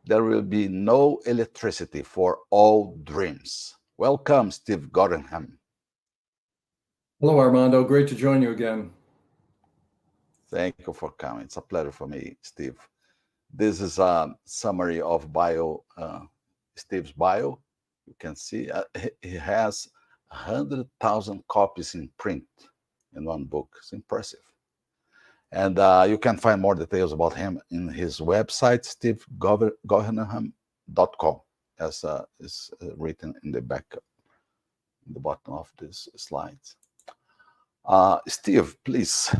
there will be no electricity for all dreams. Welcome, Steve Gordonham. Hello, Armando. Great to join you again. Thank you for coming. It's a pleasure for me, Steve. This is a summary of Steve's bio. You can see he has 100,000 copies in print in one book. It's impressive. And you can find more details about him in his website, stevegornham.com, as is written in the back, in the bottom of this slide. Steve, please,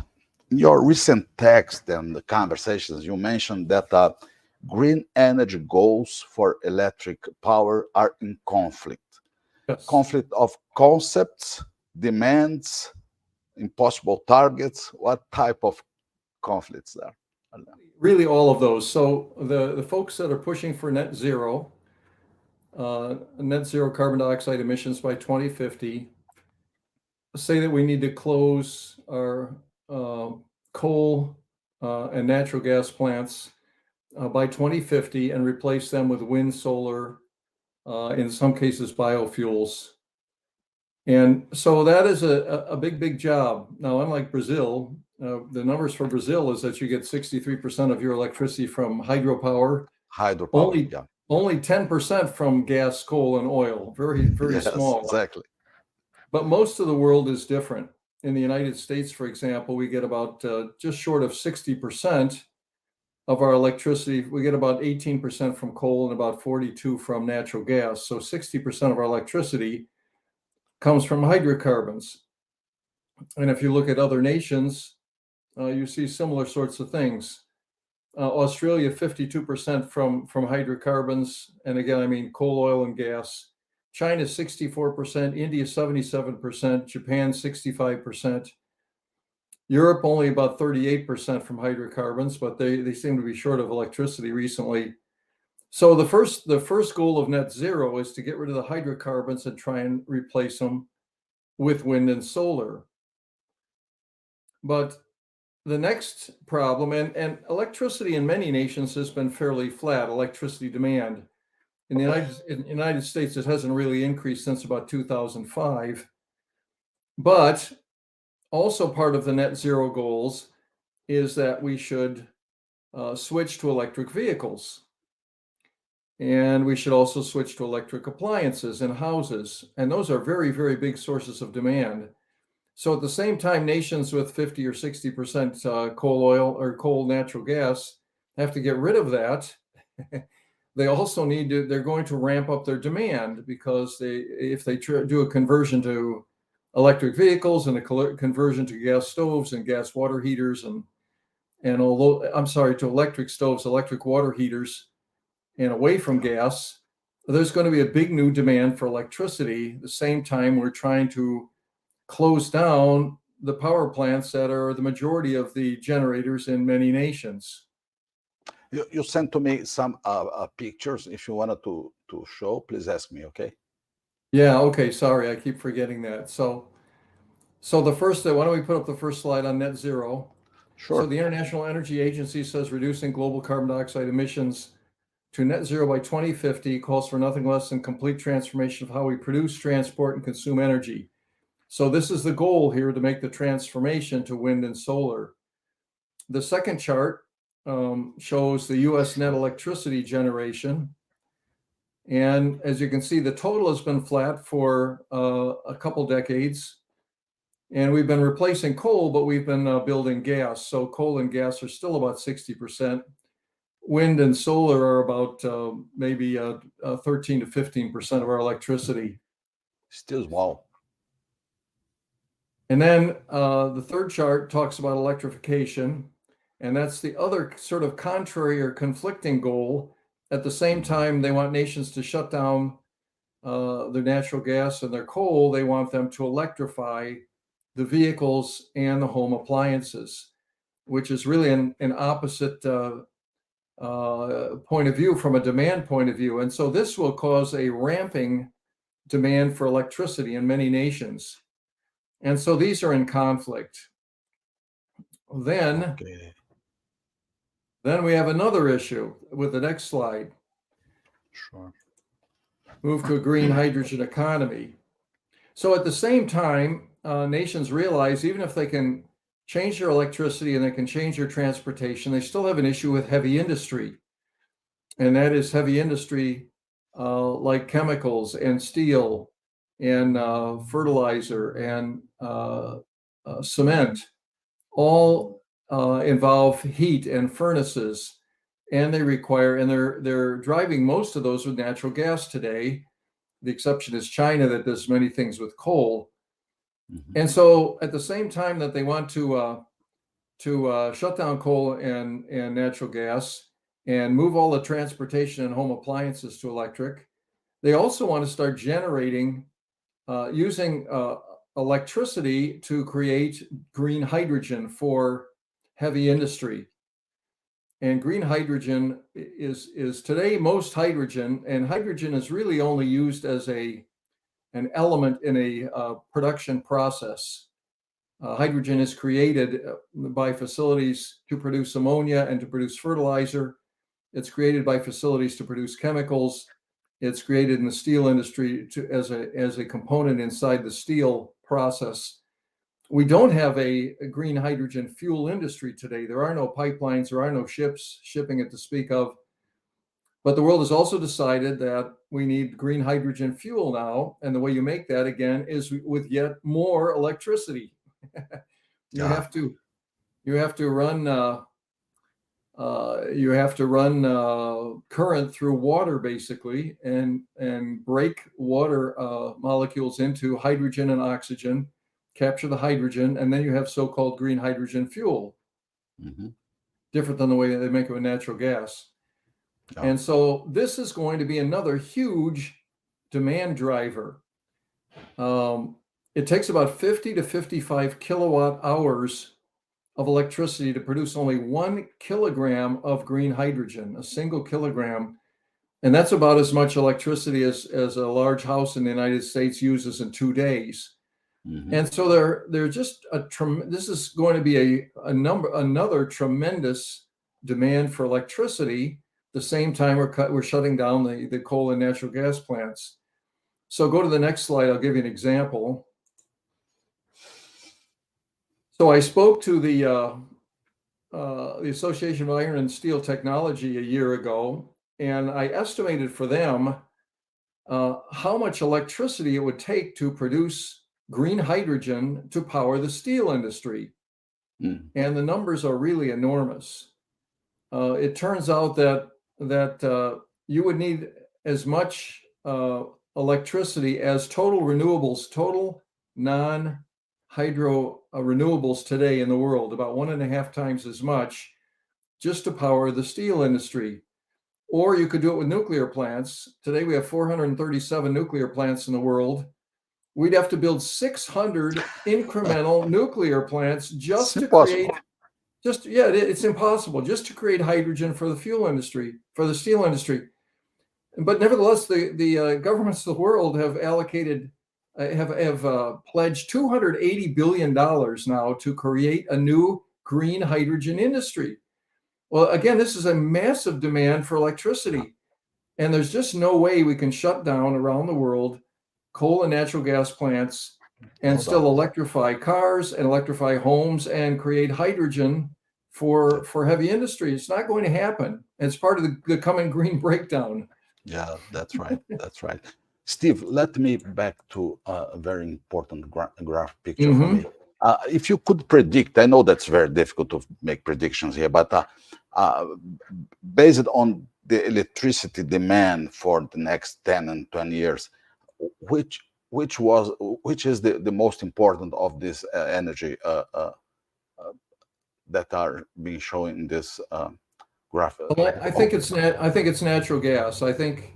in your recent text and the conversations, you mentioned that green energy goals for electric power are in conflict. Yes. Conflict of concepts, demands, impossible targets. What type of conflicts there? Really, all of those. So the folks that are pushing for net zero carbon dioxide emissions by 2050 say that we need to close our coal and natural gas plants by 2050 and replace them with wind, solar, in some cases biofuels. And so that is a big job. Now, unlike Brazil, the numbers for Brazil is that you get 63% of your electricity from hydropower. Only 10% from gas, coal, and oil. Very yes, small. Exactly. But most of the world is different. In the United States, for example, we get about just short of 60% of our electricity. We get about 18% from coal and about 42% from natural gas. So 60% of our electricity comes from hydrocarbons. And if you look at other nations, you see similar sorts of things. Australia, 52% from hydrocarbons. And again, I mean coal, oil, and gas. China, 64%. India, 77%. Japan, 65%. Europe, only about 38% from hydrocarbons, but they seem to be short of electricity recently. So the first goal of net zero is to get rid of the hydrocarbons and try and replace them with wind and solar. But the next problem, and electricity in many nations has been fairly flat, electricity demand. In the United States, it hasn't really increased since about 2005. But also part of the net zero goals is that we should switch to electric vehicles. And we should also switch to electric appliances in houses. And those are very big sources of demand. So at the same time, nations with 50 or 60% coal oil or coal natural gas have to get rid of that. They also they're going to ramp up their demand because if they do a conversion to electric vehicles and a conversion to gas stoves and gas water heaters to electric stoves, electric water heaters, and away from gas, there's going to be a big new demand for electricity. At the same time, we're trying to close down the power plants that are the majority of the generators in many nations. You sent to me some pictures. If you wanted to show, please ask me, okay? Yeah, okay, sorry, I keep forgetting that. So the first, why don't we put up the first slide on net zero? Sure. So the International Energy Agency says reducing global carbon dioxide emissions to net zero by 2050 calls for nothing less than complete transformation of how we produce, transport, and consume energy. So this is the goal here, to make the transformation to wind and solar. The second chart shows the U.S. net electricity generation. And as you can see, the total has been flat for a couple decades. And we've been replacing coal, but we've been building gas. So coal and gas are still about 60%. Wind and solar are about maybe 13 to 15% of our electricity. Still small. And then the third chart talks about electrification. And that's the other sort of contrary or conflicting goal. At the same time, they want nations to shut down their natural gas and their coal. They want them to electrify the vehicles and the home appliances, which is really an opposite point of view from a demand point of view. And so this will cause a ramping demand for electricity in many nations. And so these are in conflict. Then we have another issue with the next slide. Sure. Move to a green hydrogen economy. So at the same time, nations realize even if they can change their electricity and they can change their transportation, they still have an issue with heavy industry. And that is heavy industry like chemicals and steel and fertilizer and cement, all involve heat and furnaces, and they require, and they're driving most of those with natural gas today. The exception is China that does many things with coal. And so at the same time that they want to shut down coal and natural gas and move all the transportation and home appliances to electric, they also want to start generating using electricity to create green hydrogen for heavy industry. And green hydrogen is today most hydrogen, and hydrogen is really only used as an element in a production process. Hydrogen is created by facilities to produce ammonia and to produce fertilizer. It's created by facilities to produce chemicals. It's created in the steel industry as a component inside the steel process. We don't have a green hydrogen fuel industry today. There are no pipelines, there are no ships shipping it to speak of. But the world has also decided that we need green hydrogen fuel now. And the way you make that, again, is with yet more electricity. You have to run current through water basically, and break water molecules into hydrogen and oxygen, capture the hydrogen, and then you have so-called green hydrogen fuel. Different than the way they make it with natural gas. And so this is going to be another huge demand driver. It takes about 50 to 55 kilowatt hours of electricity to produce only 1 kilogram of green hydrogen, a single kilogram. And that's about as much electricity as a large house in the United States uses in 2 days. And so they're just this is going to be another tremendous demand for electricity. The same time we're shutting down the coal and natural gas plants. So go to the next slide. I'll give you an example. So I spoke to the Association of Iron and Steel Technology a year ago, and I estimated for them how much electricity it would take to produce green hydrogen to power the steel industry. And the numbers are really enormous. It turns out that you would need as much electricity as total non-hydro renewables today in the world, about 1.5 times as much, just to power the steel industry. Or you could do it with nuclear plants. Today we have 437 nuclear plants in the world. We'd have to build 600 incremental nuclear plants just to create. It's impossible just to create hydrogen for the fuel industry, for the steel industry. But nevertheless, the governments of the world have allocated, have pledged $280 billion now to create a new green hydrogen industry. Well, again, this is a massive demand for electricity, and there's just no way we can shut down around the world coal and natural gas plants and still electrify cars and electrify homes and create hydrogen for heavy industry. It's not going to happen. It's part of the coming green breakdown. Yeah, that's right. That's right. Steve, let me back to a very important graph picture for me. If you could predict, I know that's very difficult to make predictions here, but based on the electricity demand for the next 10 and 20 years, which is the most important of this energy that are being shown in this graph? Well, I think it's natural gas. I think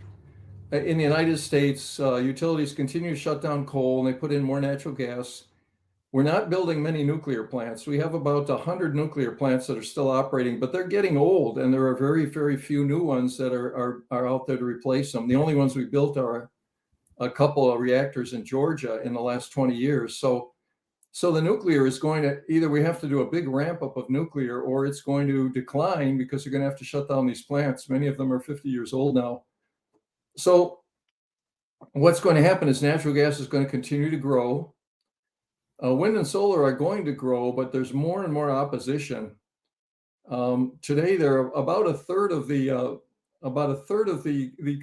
in the United States, utilities continue to shut down coal and they put in more natural gas. We're not building many nuclear plants. We have about 100 nuclear plants that are still operating, but they're getting old, and there are very, very few new ones that are out there to replace them. The only ones we built are a couple of reactors in Georgia in the last 20 years. So the nuclear is going to, either we have to do a big ramp up of nuclear, or it's going to decline because you're going to have to shut down these plants. Many of them are 50 years old now. So what's going to happen is natural gas is going to continue to grow. Wind and solar are going to grow, but there's more and more opposition. Today, there are about a third of the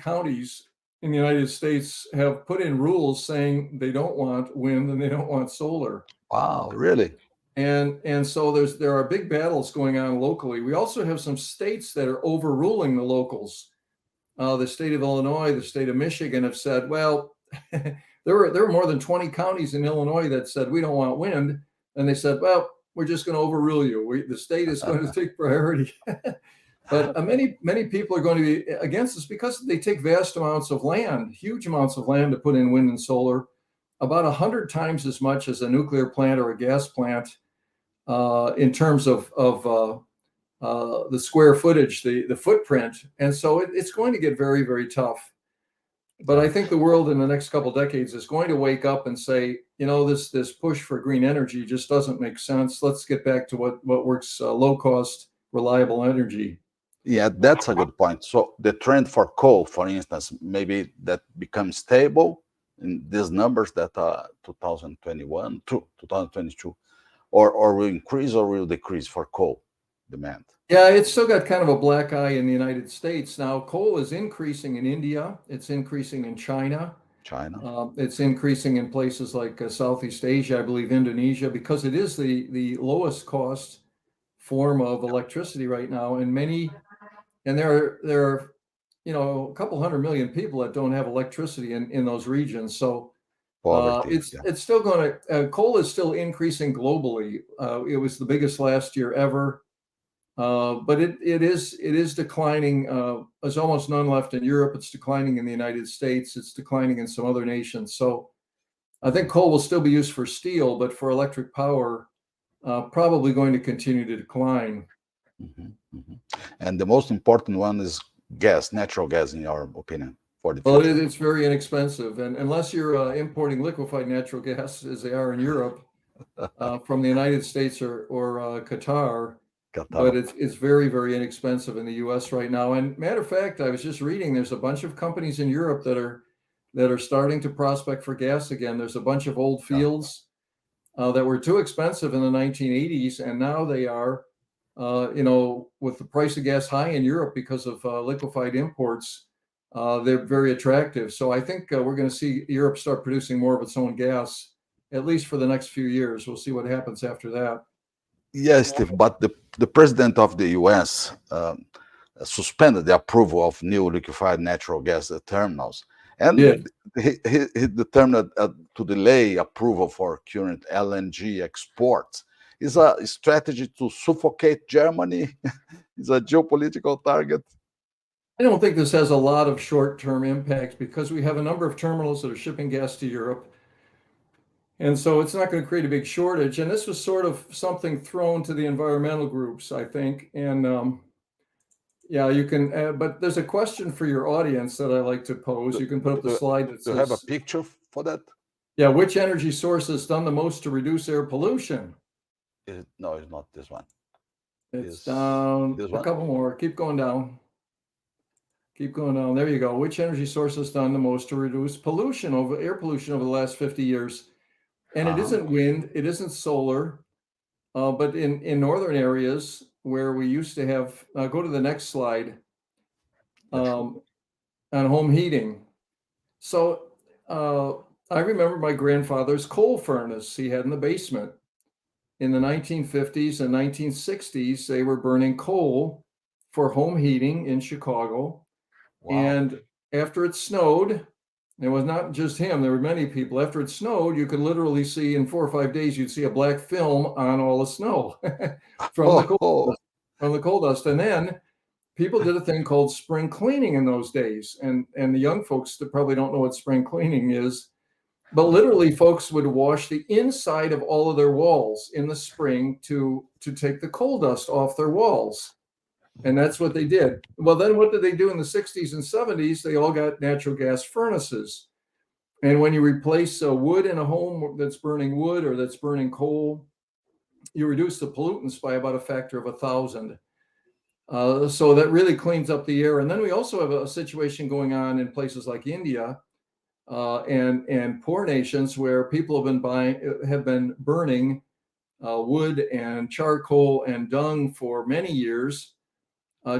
counties in the United States have put in rules saying they don't want wind and they don't want solar. Wow, really? And so there are big battles going on locally. We also have some states that are overruling the locals. The state of Illinois, the state of Michigan have said, well, there were more than 20 counties in Illinois that said we don't want wind, and they said, well, we're just going to overrule you. The state is going to take priority. But many people are going to be against this because they take vast amounts of land, huge amounts of land to put in wind and solar, about 100 times as much as a nuclear plant or a gas plant in terms of the square footage, the footprint. And so it's going to get very, very tough. But I think the world in the next couple of decades is going to wake up and say, this push for green energy just doesn't make sense. Let's get back to what works, low cost, reliable energy. Yeah, that's a good point. So the trend for coal, for instance, maybe that becomes stable in these numbers that are 2021 to 2022, or will increase or will decrease for coal demand? Yeah, it's still got kind of a black eye in the United States. Now, coal is increasing in India. It's increasing in China. It's increasing in places like Southeast Asia, I believe Indonesia, because it is the lowest cost form of electricity right now. And there are a couple 100 million people that don't have electricity in those regions. So it's still going to, coal is still increasing globally. It was the biggest last year ever. But it is declining. There's almost none left in Europe. It's declining in the United States. It's declining in some other nations. So I think coal will still be used for steel, but for electric power, probably going to continue to decline. And the most important one is gas, natural gas, in your opinion, for the future. Well, it's very inexpensive, and unless you're importing liquefied natural gas, as they are in Europe, from the United States or Qatar. But it's very, very inexpensive in the U.S. right now. And matter of fact, I was just reading, there's a bunch of companies in Europe that are starting to prospect for gas again. There's a bunch of old fields that were too expensive in the 1980s, and now they are, with the price of gas high in Europe because of liquefied imports, they're very attractive. So I think we're going to see Europe start producing more of its own gas, at least for the next few years. We'll see what happens after that. Yes, Steve, but the president of the U.S. Suspended the approval of new liquefied natural gas terminals, and he determined to delay approval for current LNG exports. Is a strategy to suffocate Germany? Is a geopolitical target? I don't think this has a lot of short-term impacts because we have a number of terminals that are shipping gas to Europe. And so it's not going to create a big shortage. And this was sort of something thrown to the environmental groups, I think. And you can, but there's a question for your audience that I like to pose. You can put up the slide that says. Do you have a picture for that? Yeah, which energy source has done the most to reduce air pollution? No, it's not this one. It's down a couple more. Keep going down. Keep going down. There you go. Which energy source has done the most to reduce air pollution over the last 50 years? And it isn't wind, it isn't solar, but in northern areas where we used to have, go to the next slide, on home heating. So I remember my grandfather's coal furnace he had in the basement. In the 1950s and 1960s, they were burning coal for home heating in Chicago. Wow. And after it snowed, it was not just him. There were many people. After it snowed, you could literally see in 4 or 5 days, you'd see a black film on all the snow from the coal dust. And then people did a thing called spring cleaning in those days. And the young folks that probably don't know what spring cleaning is, but literally folks would wash the inside of all of their walls in the spring to take the coal dust off their walls. And that's what they did. Well, then what did they do in the 60s and 70s? They all got natural gas furnaces. And when you replace wood in a home that's burning wood or that's burning coal, you reduce the pollutants by about a factor of 1,000. So that really cleans up the air. And then we also have a situation going on in places like India and poor nations where people have been burning wood and charcoal and dung for many years.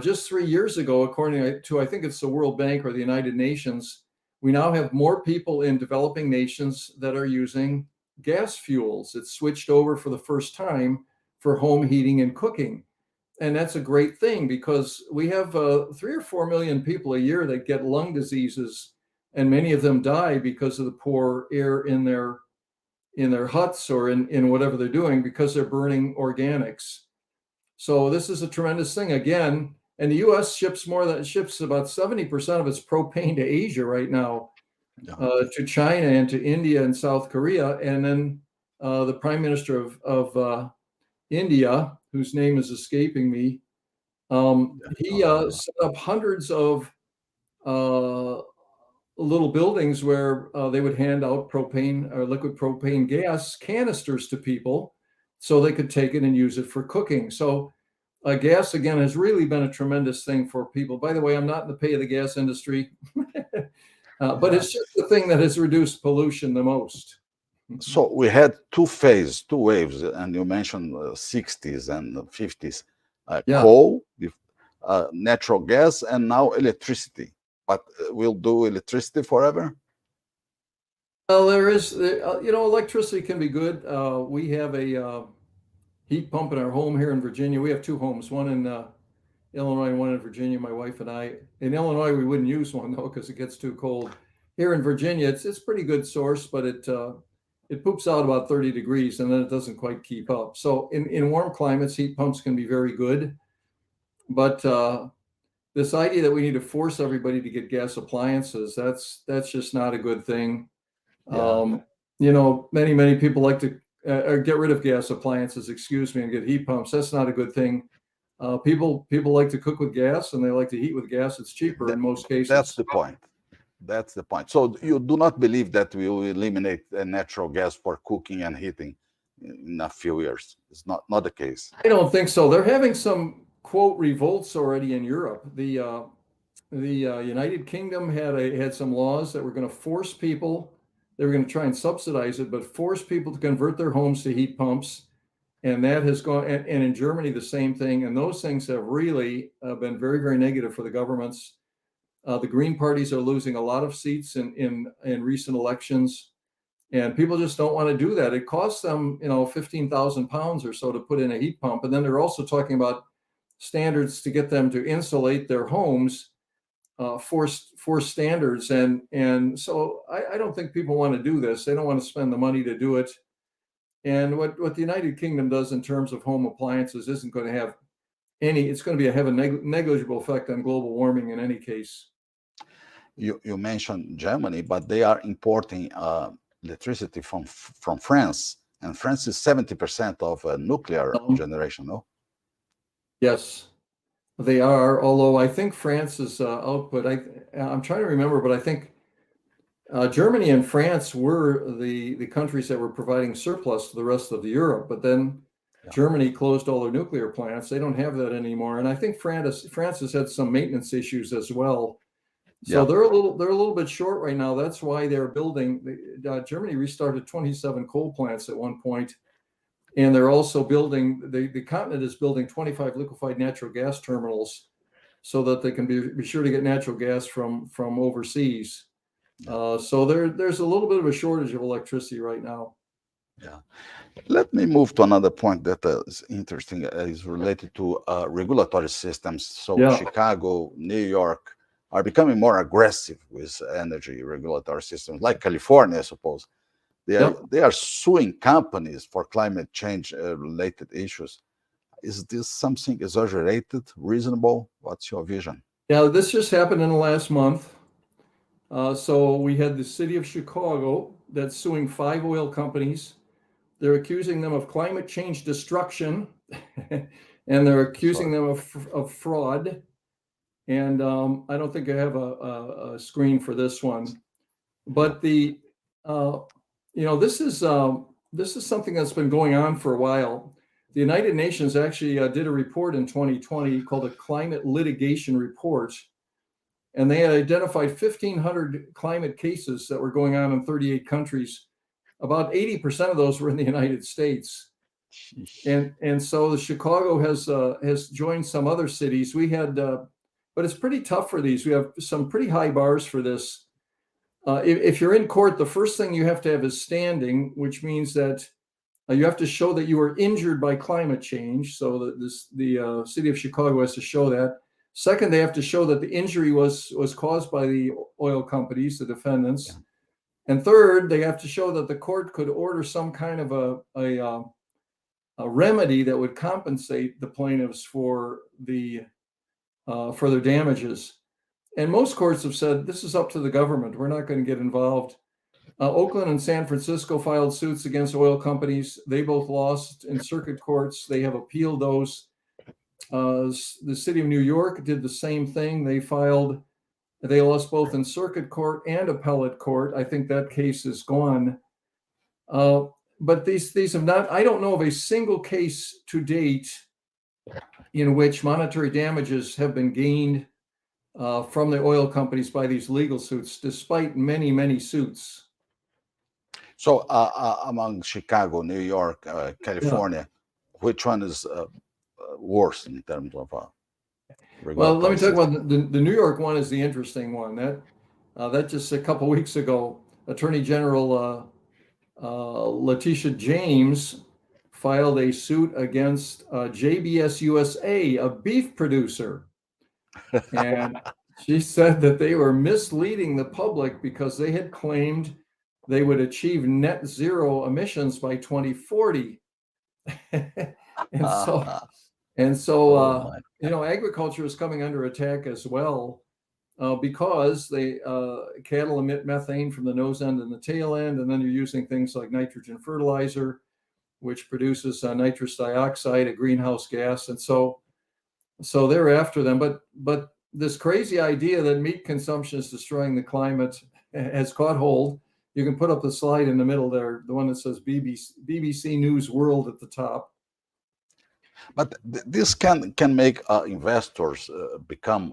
Just 3 years ago, according to, I think it's the World Bank or the United Nations, we now have more people in developing nations that are using gas fuels. It's switched over for the first time for home heating and cooking. And that's a great thing because we have 3 or 4 million people a year that get lung diseases, and many of them die because of the poor air in their huts or in whatever they're doing because they're burning organics. So this is a tremendous thing again. And the U.S. ships about 70% of its propane to Asia right now, to China and to India and South Korea. And then the Prime Minister of India, whose name is escaping me, he set up hundreds of little buildings where they would hand out propane or liquid propane gas canisters to people so they could take it and use it for cooking. So gas, again, has really been a tremendous thing for people. By the way, I'm not in the pay of the gas industry, but it's just the thing that has reduced pollution the most. So we had two waves, and you mentioned 60s and 50s, coal, natural gas, and now electricity. But we'll do electricity forever? Well, electricity can be good. We have a heat pump in our home here in Virginia. We have two homes, one in Illinois and one in Virginia, my wife and I. In Illinois, we wouldn't use one though because it gets too cold. Here in Virginia, it's pretty good source, but it poops out about 30 degrees and then it doesn't quite keep up. So in warm climates, heat pumps can be very good. But this idea that we need to force everybody to get gas appliances, that's just not a good thing. Yeah. Many people like to get rid of gas appliances, and get heat pumps. That's not a good thing. People like to cook with gas and they like to heat with gas. It's cheaper in most cases. That's the point. That's the point. So you do not believe that we will eliminate natural gas for cooking and heating in a few years? It's not the case. I don't think so. They're having some quote revolts already in Europe. The United Kingdom had some laws that were going to force people. They were going to try and subsidize it, but force people to convert their homes to heat pumps. And that has gone, and in Germany, the same thing. And those things have really been very, very negative for the governments. The Green parties are losing a lot of seats in recent elections, and people just don't want to do that. It costs them, 15,000 pounds or so to put in a heat pump. And then they're also talking about standards to get them to insulate their homes, forced standards. And so I don't think people want to do this. They don't want to spend the money to do it. And what the United Kingdom does in terms of home appliances isn't going to have it's going to have a negligible effect on global warming in any case. You mentioned Germany, but they are importing electricity from France, and France is 70% of nuclear generation, no? Yes, they are. Although I think France's output, I'm trying to remember, but I think Germany and France were the countries that were providing surplus to the rest of Europe. But then Germany closed all their nuclear plants. They don't have that anymore, and I think France has had some maintenance issues as well. So they're a little bit short right now. That's why they're building. Germany restarted 27 coal plants at one point, and they're also building. The continent is building 25 liquefied natural gas terminals, so that they can be sure to get natural gas from overseas. So there's a little bit of a shortage of electricity right now. Yeah. Let me move to another point that is interesting. Is related to regulatory systems. So Chicago, New York are becoming more aggressive with energy regulatory systems, like California, I suppose. They are suing companies for climate change related issues. Is this something exaggerated, reasonable? What's your vision? Yeah, this just happened in the last month. So we had the city of Chicago that's suing 5 oil companies. They're accusing them of climate change destruction, and they're accusing them of fraud. And I don't think I have a screen for this one, but this is something that's been going on for a while. the United Nations actually did a report in 2020 called a climate litigation report. And they had identified 1,500 climate cases that were going on in 38 countries. About 80% of those were in the United States. And so the Chicago has joined some other cities. We had, but it's pretty tough for these. We have some pretty high bars for this. If you're in court, the first thing you have to have is standing, which means that you have to show that you were injured by climate change. So the city of Chicago has to show that. Second, they have to show that the injury was caused by the oil companies, the defendants. Yeah. And third, they have to show that the court could order some kind of a remedy that would compensate the plaintiffs for their damages. And most courts have said, this is up to the government. We're not going to get involved. Oakland and San Francisco filed suits against oil companies. They both lost in circuit courts. They have appealed those. The city of New York did the same thing. They lost both in circuit court and appellate court. I think that case is gone. But these have not, I don't know of a single case to date in which monetary damages have been gained from the oil companies by these legal suits, despite many, many suits. So among Chicago, New York, California, which one is worse in terms of well, let me talk about the New York one is the interesting one. That just a couple weeks ago, Attorney General Letitia James filed a suit against JBS USA, a beef producer. And she said that they were misleading the public because they had claimed they would achieve net zero emissions by 2040. And so, agriculture is coming under attack as well because cattle emit methane from the nose end and the tail end, and then you're using things like nitrogen fertilizer, which produces nitrous dioxide, a greenhouse gas, and so they're after them. But this crazy idea that meat consumption is destroying the climate has caught hold. You can put up the slide in the middle there, the one that says BBC News World at the top. But this can make investors become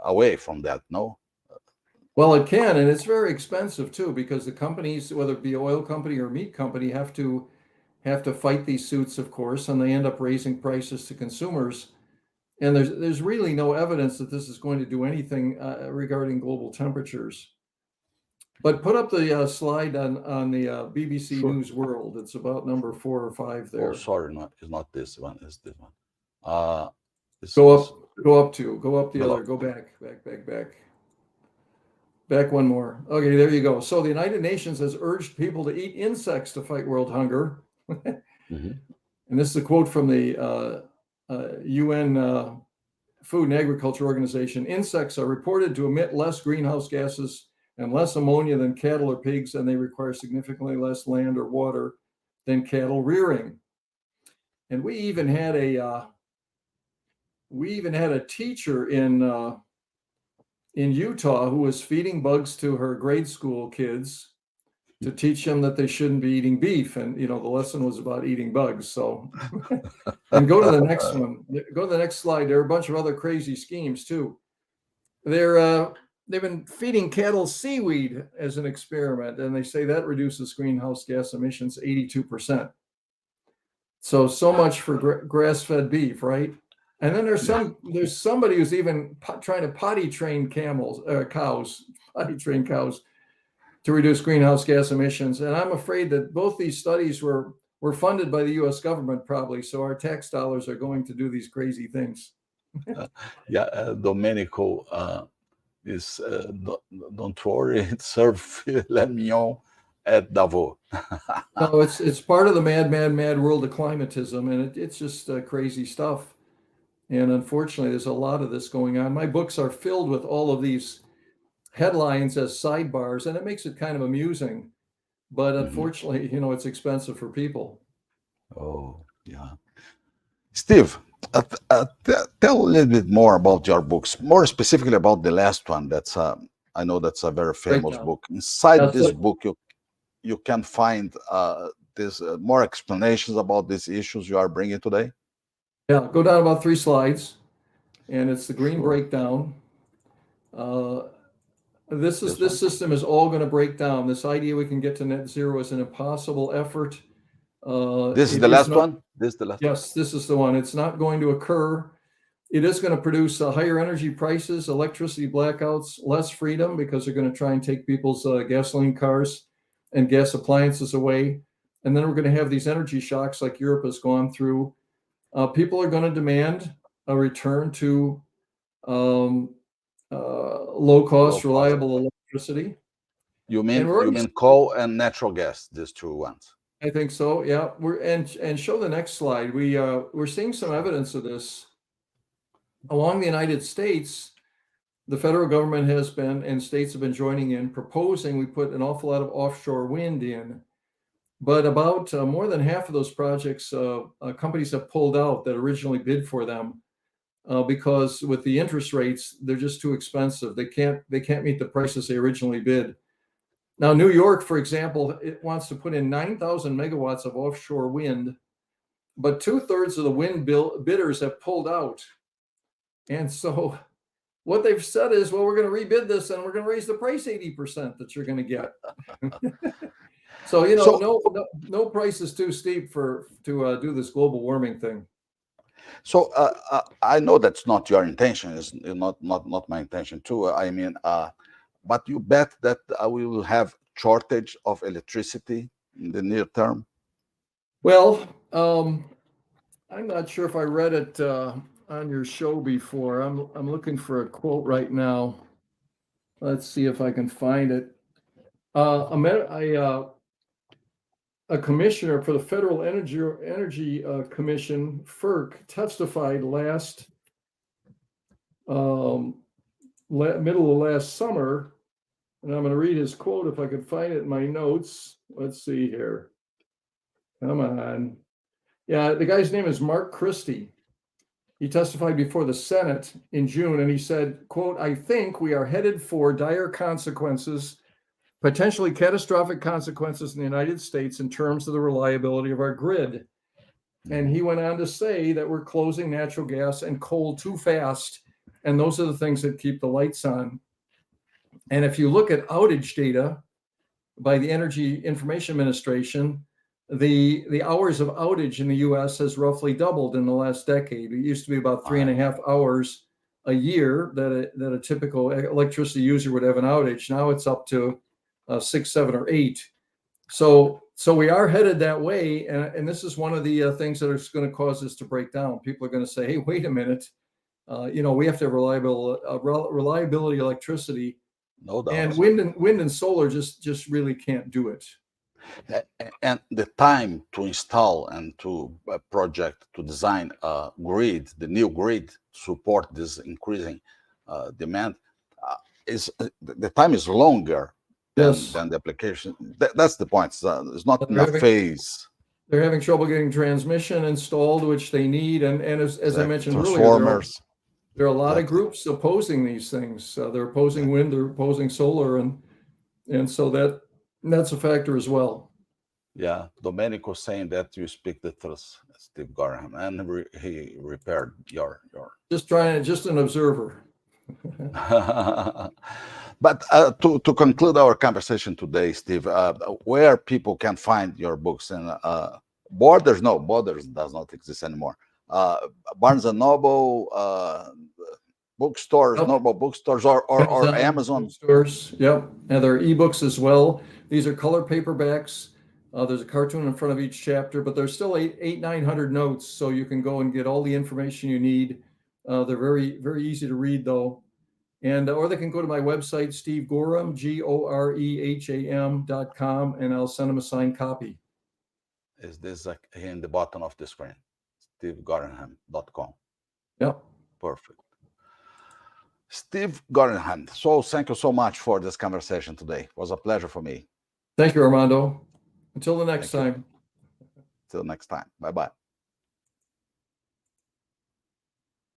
away from that, no? Well, it can, and it's very expensive too, because the companies, whether it be oil company or meat company, have to fight these suits, of course, and they end up raising prices to consumers. And there's really no evidence that this is going to do anything regarding global temperatures. But put up the slide on the BBC Sure. News World. It's about number 4 or 5 there. Oh, sorry, it's not this one. It's this one. Go up the other. Go back. Back one more. Okay, there you go. So the United Nations has urged people to eat insects to fight world hunger. Mm-hmm. And this is a quote from the UN Food and Agriculture Organization. Insects are reported to emit less greenhouse gases and less ammonia than cattle or pigs, and they require significantly less land or water than cattle rearing. And we even had a teacher in Utah who was feeding bugs to her grade school kids to teach them that they shouldn't be eating beef. And the lesson was about eating bugs. So, and go to the next one. Go to the next slide. There are a bunch of other crazy schemes too. They've been feeding cattle seaweed as an experiment, and they say that reduces greenhouse gas emissions 82%. So much for grass-fed beef, right? And then there's somebody who's even trying to potty train cows to reduce greenhouse gas emissions. And I'm afraid that both these studies were funded by the U.S. government, probably. So our tax dollars are going to do these crazy things. Domenico is don't worry, serve filet mignon at Davos. No, it's part of the mad world of climatism, and it's just crazy stuff. And unfortunately, there's a lot of this going on. My books are filled with all of these headlines as sidebars, and it makes it kind of amusing. But unfortunately, it's expensive for people. Oh, yeah. Steve, tell a little bit more about your books, more specifically about the last one. I know that's a very famous book. Inside this book, you can find this more explanations about these issues you are bringing today? Yeah, go down about 3 slides, and it's the green Sure. breakdown. This one? system is all going to break down. This idea we can get to net zero is an impossible effort. This is It the last not- one? This is the last one? Yes, this is the one. It's not going to occur. It is going to produce higher energy prices, electricity blackouts, less freedom because they're going to try and take people's gasoline cars and gas appliances away. And then we're going to have these energy shocks like Europe has gone through. People are going to demand a return to low-cost, reliable electricity. You mean coal and natural gas, these two ones? I think so. Yeah. And show the next slide. We're seeing some evidence of this along the United States. The federal government has been, and states have been joining in, proposing we put an awful lot of offshore wind in. But about more than half of those projects, companies have pulled out that originally bid for them because with the interest rates, they're just too expensive. They can't meet the prices they originally bid. Now, New York, for example, it wants to put in 9,000 megawatts of offshore wind, but 2/3 of the wind bidders have pulled out. And so what they've said is, well, we're going to rebid this and we're going to raise the price 80% that you're going to get. So, no price is too steep to do this global warming thing. So I know that's not your intention. It's not my intention too. I mean, but you bet that we will have shortage of electricity in the near term? Well, I'm not sure if I read it on your show before. I'm looking for a quote right now. Let's see if I can find it. A commissioner for the Federal Energy Commission, FERC, testified middle of last summer, and I'm going to read his quote if I could find it in my notes. Let's see here. Come on. Yeah, the guy's name is Mark Christie. He testified before the Senate in June, and he said, quote, "I think we are headed for dire consequences, potentially catastrophic consequences in the United States in terms of the reliability of our grid." And he went on to say that we're closing natural gas and coal too fast, and those are the things that keep the lights on. And if you look at outage data by the Energy Information Administration, the hours of outage in the US has roughly doubled in the last decade. It used to be about 3.5 hours a year that a typical electricity user would have an outage. Now it's up to 6, 7, or 8. So we are headed that way, and this is one of the things that is going to cause us to break down. People are going to say, "Hey, wait a minute, we have to have reliability electricity." No doubt. And wind and solar just really can't do it. And the time to install and to design a grid, the new grid, to support this increasing demand, the time is longer than the application. That's the point. It's not in a phase. They're having trouble getting transmission installed, which they need. And as I mentioned earlier, there are a lot of groups opposing these things. They're opposing wind, they're opposing solar, and so that's a factor as well. Yeah, Domenico saying that you speak the truth, Steve Gorham, and he repaired your. Just an observer. But to conclude our conversation today, Steve, where people can find your books and Borders does not exist anymore. Barnes and Noble, bookstores, normal bookstores, or Amazon stores. Yep, and there are ebooks as well. These are color paperbacks. There's a cartoon in front of each chapter, but there's still 900 notes, so you can go and get all the information you need. They're very, very easy to read, though. And or they can go to my website, Steve Gorham, GOREHAM.com, and I'll send them a signed copy. Is this here in the bottom of the screen? SteveGorham.com. Yep. Perfect. Steve Gorham. So thank you so much for this conversation today. It was a pleasure for me. Thank you, Armando. Until the next time. Till next time. Bye-bye.